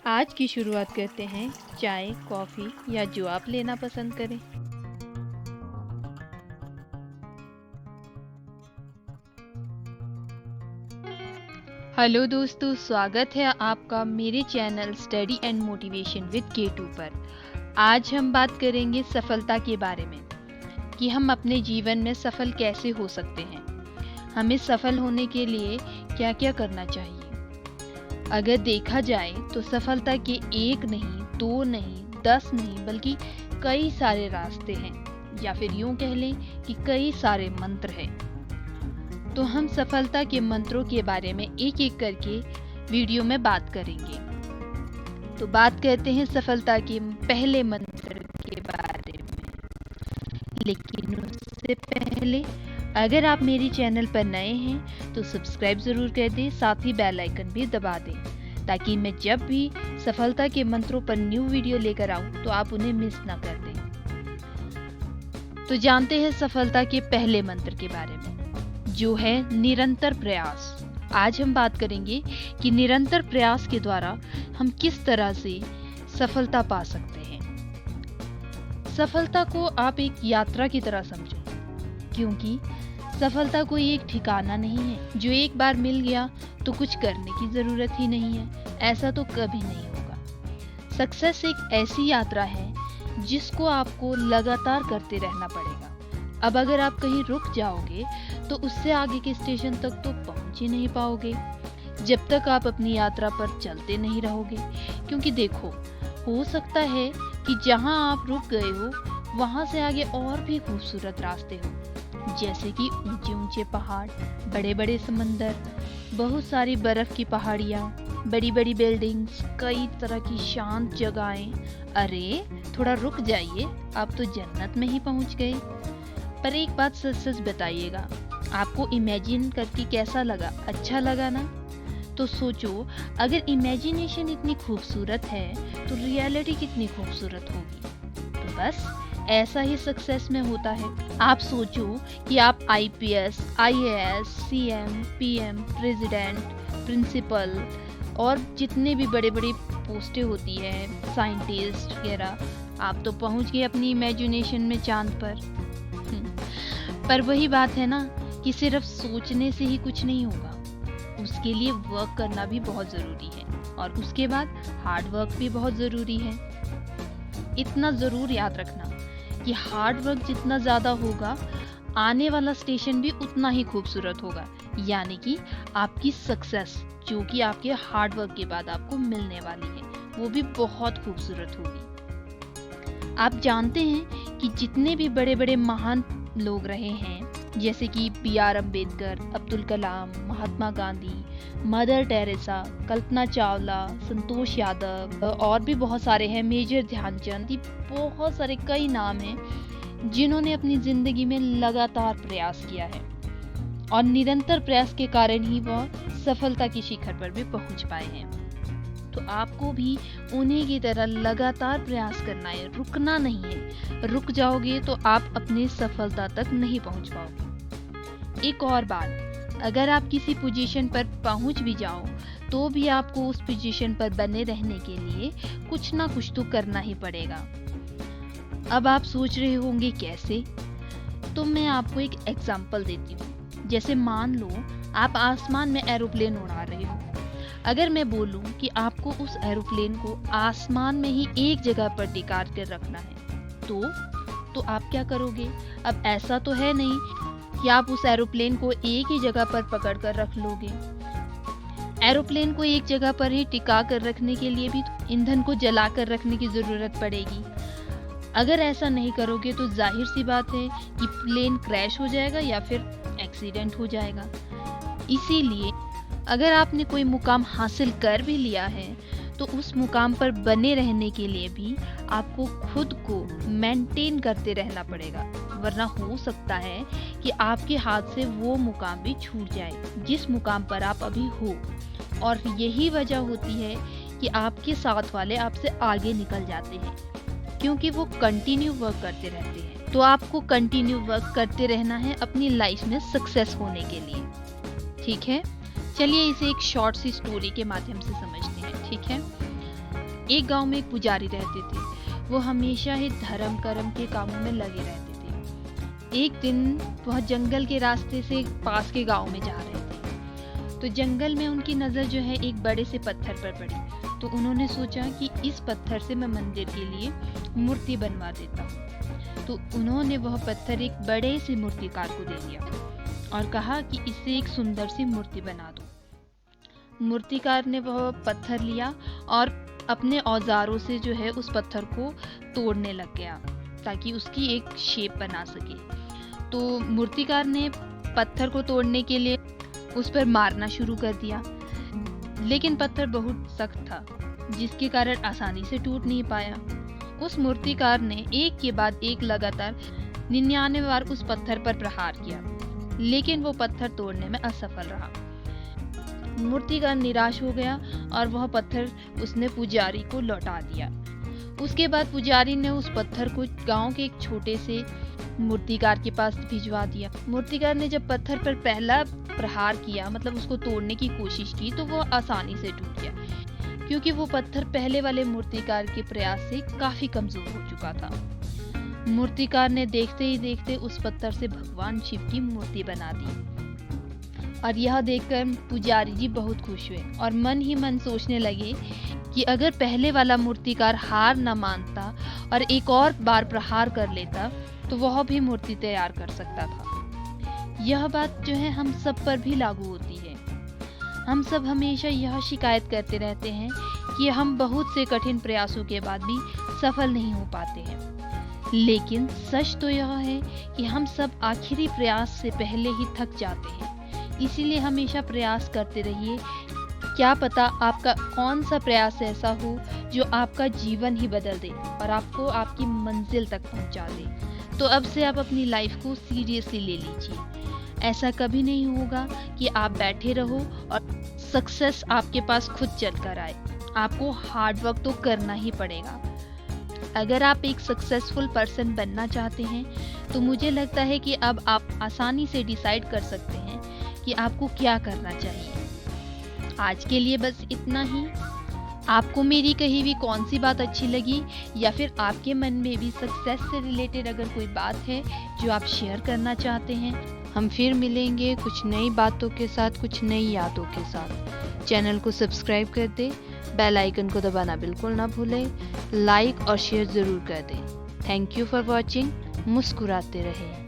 आज की शुरुआत करते हैं चाय, कॉफ़ी या जो आप लेना पसंद करें। हेलो दोस्तों, स्वागत है आपका मेरे channel study and motivation with K2 पर। आज हम बात करेंगे सफलता के बारे में कि हम अपने जीवन में सफल कैसे हो सकते हैं। हमें सफल होने के लिए क्या-क्या करना चाहिए। अगर देखा जाए तो सफलता के एक नहीं, दो नहीं, 10 नहीं बल्कि कई सारे रास्ते हैं, या फिर यूं कह लें कि कई सारे मंत्र हैं। तो हम सफलता के मंत्रों के बारे में एक-एक करके वीडियो में बात करेंगे। तो बात करते हैं सफलता के पहले मंत्र के बारे में। लेकिन उससे पहले अगर आप मेरे चैनल पर नए हैं तो सब्सक्राइब ज़रूर कर दें, साथ ही बेल आइकन भी दबा दें ताकि मैं जब भी सफलता के मंत्रों पर न्यू वीडियो लेकर आऊँ तो आप उन्हें मिस ना कर दें। तो जानते हैं सफलता के पहले मंत्र के बारे में, जो है निरंतर प्रयास। आज हम बात करेंगे कि निरंतर प्रयास के द्वारा हम किस तरह से सफलता पा सकते हैं। सफलता को आप एक यात्रा की तरह समझो, क्योंकि सफलता कोई एक ठिकाना नहीं है जो एक बार मिल गया तो कुछ करने की ज़रूरत ही नहीं है। ऐसा तो कभी नहीं होगा। सक्सेस एक ऐसी यात्रा है जिसको आपको लगातार करते रहना पड़ेगा। अब अगर आप कहीं रुक जाओगे तो उससे आगे के स्टेशन तक तो पहुंच ही नहीं पाओगे जब तक आप अपनी यात्रा पर चलते नहीं रहोगे। क्योंकि देखो, हो सकता है कि जहां आप रुक गए हो वहां से आगे और भी खूबसूरत रास्ते हो, जैसे कि ऊंचे ऊंचे पहाड़, बड़े बड़े समंदर, बहुत सारी बर्फ की पहाड़ियाँ, बड़ी बड़ी बिल्डिंग्स, कई तरह की शांत जगहें। अरे थोड़ा रुक जाइए, आप तो जन्नत में ही पहुंच गए। पर एक बात सच सच बताइएगा, आपको इमेजिन करके कैसा लगा? अच्छा लगा ना? तो सोचो, अगर इमेजिनेशन इतनी खूबसूरत है तो रियलिटी कितनी खूबसूरत होगी। तो बस ऐसा ही सक्सेस में होता है। आप सोचो कि आप IPS, IAS, CM, PM, president, principal और जितने भी बड़े बड़े पोस्टें होती है, साइंटिस्ट वगैरह, आप तो पहुंच गए अपनी इमेजिनेशन में चांद पर। पर वही बात है ना कि सिर्फ सोचने से ही कुछ नहीं होगा, उसके लिए वर्क करना भी बहुत ज़रूरी है, और उसके बाद हार्ड वर्क भी बहुत ज़रूरी है। इतना ज़रूर याद रखना कि हार्ड वर्क जितना ज़्यादा होगा, आने वाला स्टेशन भी उतना ही खूबसूरत होगा। यानी कि आपकी सक्सेस, जो कि आपके हार्ड वर्क के बाद आपको मिलने वाली है, वो भी बहुत खूबसूरत होगी। आप जानते हैं कि जितने भी बड़े बड़े महान लोग रहे हैं, जैसे कि PR Ambedkar, Abdul Kalam, Mahatma Gandhi, mother Teresa, Kalpana Chawla, Santosh Yadav और भी बहुत सारे हैं, मेजर ध्यानचंद, ये बहुत सारे कई नाम हैं जिन्होंने अपनी जिंदगी में लगातार प्रयास किया है, और निरंतर प्रयास के कारण ही वह सफलता की शिखर पर भी पहुंच पाए हैं। तो आपको भी उन्हीं की तरह लगातार प्रयास करना है, रुकना नहीं है। रुक जाओगे तो आप अपनी सफलता तक नहीं पहुंच पाओगे। एक और बात, अगर आप किसी पोजीशन पर पहुंच भी जाओ तो भी आपको उस पोजीशन पर बने रहने के लिए कुछ ना कुछ तो करना ही पड़ेगा। अब आप सोच रहे होंगे कैसे? तो मैं आपको एक एग्जांपल देती हूँ। जैसे मान लो आप आसमान में एरोप्लेन उड़ा रहे हो। अगर मैं बोलूं कि आपको उस एरोप्लेन को आसमान में ही एक जगह पर टिका कर रखना है, तो आप क्या करोगे? अब ऐसा तो है नहीं कि आप उस एरोप्लेन को एक ही जगह पर पकड़ कर रख लोगे। एरोप्लेन को एक जगह पर ही टिका कर रखने के लिए भी ईंधन को जला कर रखने की ज़रूरत पड़ेगी। अगर ऐसा नहीं करोगे तो जाहिर सी बात है कि प्लेन क्रैश हो जाएगा या फिर एक्सीडेंट हो जाएगा। इसीलिए अगर आपने कोई मुकाम हासिल कर भी लिया है तो उस मुकाम पर बने रहने के लिए भी आपको खुद को मेंटेन करते रहना पड़ेगा, वरना हो सकता है कि आपके हाथ से वो मुकाम भी छूट जाए जिस मुकाम पर आप अभी हो। और यही वजह होती है कि आपके साथ वाले आपसे आगे निकल जाते हैं, क्योंकि वो कंटिन्यू वर्क करते रहते हैं। तो आपको कंटिन्यू वर्क करते रहना है अपनी लाइफ में सक्सेस होने के लिए। ठीक है, चलिए इसे एक शॉर्ट सी स्टोरी के माध्यम से समझते हैं। ठीक है, एक गांव में एक पुजारी रहते थे। वो हमेशा ही धर्म कर्म के कामों में लगे रहते थे। एक दिन वह जंगल के रास्ते से पास के गांव में जा रहे थे, तो जंगल में उनकी नज़र जो है एक बड़े से पत्थर पर पड़ी। तो उन्होंने सोचा कि इस पत्थर से मैं मंदिर के लिए मूर्ति बनवा देता हूँ। तो उन्होंने वह पत्थर एक बड़े से मूर्तिकार को दे दिया और कहा कि इससे एक सुंदर सी मूर्ति बना दो। मूर्तिकार ने वह पत्थर लिया और अपने औजारों से जो है उस पत्थर को तोड़ने लग गया ताकि उसकी एक शेप बना सके। तो मूर्तिकार ने पत्थर को तोड़ने के लिए उस पर मारना शुरू कर दिया, लेकिन पत्थर बहुत सख्त था जिसके कारण आसानी से टूट नहीं पाया। उस मूर्तिकार ने एक के बाद एक लगातार 99 बार उस पत्थर पर प्रहार किया, लेकिन वो पत्थर तोड़ने में असफल रहा। मूर्तिकार निराश हो गया और वह पत्थर उसने पुजारी को लौटा दिया। उसके बाद पुजारी ने उस पत्थर को गांव के एक छोटे से मूर्तिकार के पास भिजवा दिया। मूर्तिकार ने जब पत्थर पर पहला प्रहार किया, मतलब उसको तोड़ने की कोशिश की, तो वो आसानी से टूट गया क्योंकि वो पत्थर पहले वाले मूर्तिकार के प्रयास से काफी कमजोर हो चुका था। मूर्तिकार ने देखते ही देखते उस पत्थर से भगवान शिव की मूर्ति बना दी और यह देखकर पुजारी जी बहुत खुश हुए और मन ही मन सोचने लगे कि अगर पहले वाला मूर्तिकार हार न मानता और एक और बार प्रहार कर लेता तो वह भी मूर्ति तैयार कर सकता था। यह बात जो है हम सब पर भी लागू होती है। हम सब हमेशा यह शिकायत करते रहते हैं कि हम बहुत से कठिन प्रयासों के बाद भी सफल नहीं हो पाते हैं, लेकिन सच तो यह है कि हम सब आखिरी प्रयास से पहले ही थक जाते हैं। इसीलिए हमेशा प्रयास करते रहिए। क्या पता आपका कौन सा प्रयास ऐसा हो जो आपका जीवन ही बदल दे और आपको आपकी मंजिल तक पहुंचा दे। तो अब से आप अपनी लाइफ को सीरियसली ले लीजिए। ऐसा कभी नहीं होगा कि आप बैठे रहो और सक्सेस आपके पास खुद चल कर आए। आपको हार्ड वर्क तो करना ही पड़ेगा। अगर आप एक सक्सेसफुल पर्सन बनना चाहते हैं तो मुझे लगता है कि अब आप आसानी से डिसाइड कर सकते हैं कि आपको क्या करना चाहिए। आज के लिए बस इतना ही। आपको मेरी कही हुई कौन सी बात अच्छी लगी या फिर आपके मन में भी सक्सेस से रिलेटेड अगर कोई बात है जो आप शेयर करना चाहते हैं, हम फिर मिलेंगे कुछ नई बातों के साथ, कुछ नई यादों के साथ। चैनल को सब्सक्राइब कर दें, बेल आइकन को दबाना बिल्कुल ना भूलें, लाइक और शेयर ज़रूर कर दें। Thank you for watching. मुस्कुराते रहें।